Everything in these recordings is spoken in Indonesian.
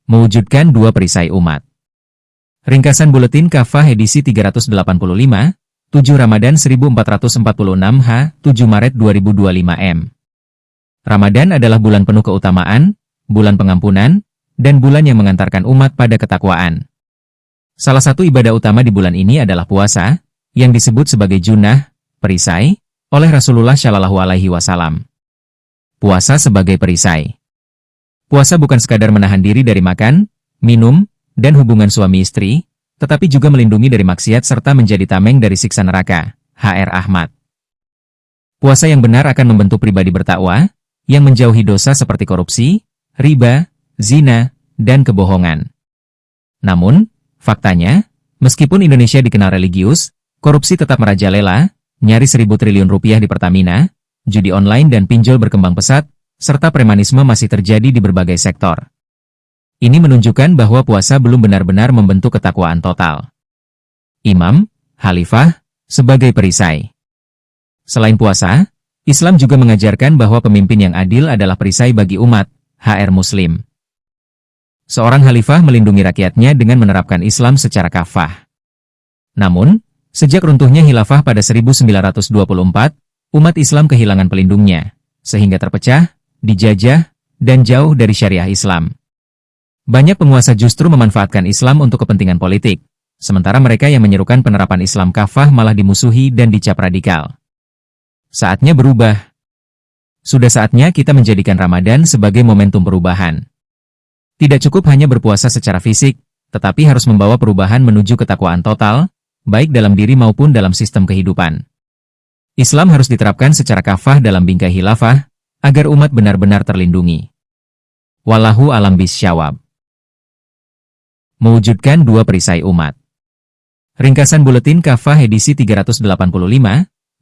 Mewujudkan dua perisai umat. Ringkasan Buletin Kafah edisi 385, 7 Ramadan 1446 H, 7 Maret 2025 M. Ramadan adalah bulan penuh keutamaan, bulan pengampunan, dan bulan yang mengantarkan umat pada ketakwaan. Salah satu ibadah utama di bulan ini adalah puasa, yang disebut sebagai junnah, perisai, oleh Rasulullah Shallallahu Alaihi Wasallam. Puasa sebagai perisai. Puasa bukan sekadar menahan diri dari makan, minum, dan hubungan suami istri, tetapi juga melindungi dari maksiat serta menjadi tameng dari siksa neraka. H.R. Ahmad. Puasa yang benar akan membentuk pribadi bertakwa, yang menjauhi dosa seperti korupsi, riba, zina, dan kebohongan. Namun, faktanya, meskipun Indonesia dikenal religius, korupsi tetap merajalela, nyaris 1.000 triliun rupiah di Pertamina, judi online dan pinjol berkembang pesat, serta premanisme masih terjadi di berbagai sektor. Ini menunjukkan bahwa puasa belum benar-benar membentuk ketakwaan total. Imam, Khalifah, sebagai perisai. Selain puasa, Islam juga mengajarkan bahwa pemimpin yang adil adalah perisai bagi umat. HR Muslim. Seorang khalifah melindungi rakyatnya dengan menerapkan Islam secara kafah. Namun, sejak runtuhnya khilafah pada 1924, umat Islam kehilangan pelindungnya, sehingga terpecah, dijajah, dan jauh dari syariah Islam. Banyak penguasa justru memanfaatkan Islam untuk kepentingan politik, sementara mereka yang menyerukan penerapan Islam kafah malah dimusuhi dan dicap radikal. Saatnya berubah. Sudah saatnya kita menjadikan Ramadan sebagai momentum perubahan. Tidak cukup hanya berpuasa secara fisik, tetapi harus membawa perubahan menuju ketakwaan total, baik dalam diri maupun dalam sistem kehidupan. Islam harus diterapkan secara kafah dalam bingkai khilafah, agar umat benar-benar terlindungi. Wallahu a'lam bishawab. Mewujudkan dua perisai umat. Ringkasan Buletin Kafah edisi 385,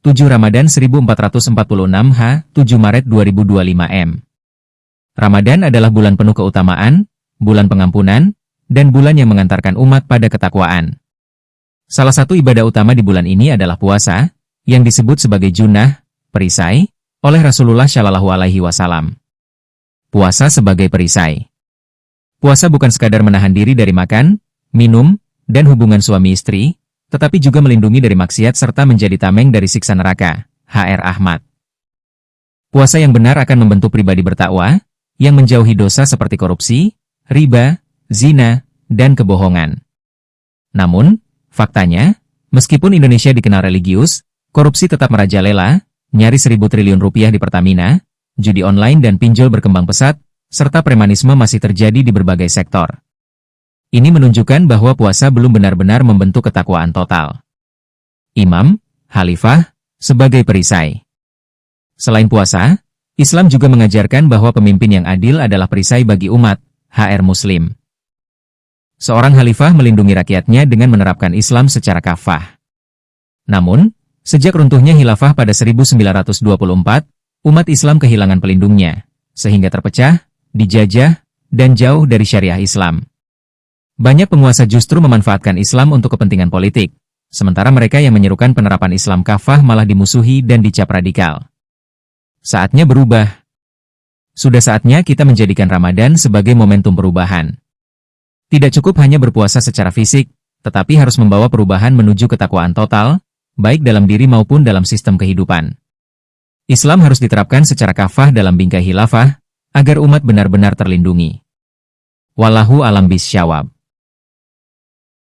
7 Ramadan 1446 H, 7 Maret 2025 M. Ramadan adalah bulan penuh keutamaan, bulan pengampunan, dan bulan yang mengantarkan umat pada ketakwaan. Salah satu ibadah utama di bulan ini adalah puasa, yang disebut sebagai junnah, perisai, oleh Rasulullah Shallallahu Alaihi Wasallam. Puasa sebagai perisai. Puasa bukan sekadar menahan diri dari makan, minum, dan hubungan suami istri, tetapi juga melindungi dari maksiat serta menjadi tameng dari siksa neraka. HR Ahmad. Puasa yang benar akan membentuk pribadi bertakwa, yang menjauhi dosa seperti korupsi, riba, zina, dan kebohongan. Namun, faktanya, meskipun Indonesia dikenal religius, korupsi tetap merajalela, nyaris 1.000 triliun rupiah di Pertamina, judi online dan pinjol berkembang pesat, serta premanisme masih terjadi di berbagai sektor. Ini menunjukkan bahwa puasa belum benar-benar membentuk ketakwaan total. Imam, Khalifah, sebagai perisai. Selain puasa, Islam juga mengajarkan bahwa pemimpin yang adil adalah perisai bagi umat. HR Muslim. Seorang khalifah melindungi rakyatnya dengan menerapkan Islam secara kafah. Namun, sejak runtuhnya khilafah pada 1924, umat Islam kehilangan pelindungnya, sehingga terpecah, dijajah, dan jauh dari syariah Islam. Banyak penguasa justru memanfaatkan Islam untuk kepentingan politik, sementara mereka yang menyerukan penerapan Islam kafah malah dimusuhi dan dicap radikal. Saatnya berubah. Sudah saatnya kita menjadikan Ramadan sebagai momentum perubahan. Tidak cukup hanya berpuasa secara fisik, tetapi harus membawa perubahan menuju ketakwaan total, baik dalam diri maupun dalam sistem kehidupan. Islam harus diterapkan secara kafah dalam bingkai khilafah, agar umat benar-benar terlindungi. Wallahu a'lam bishawab.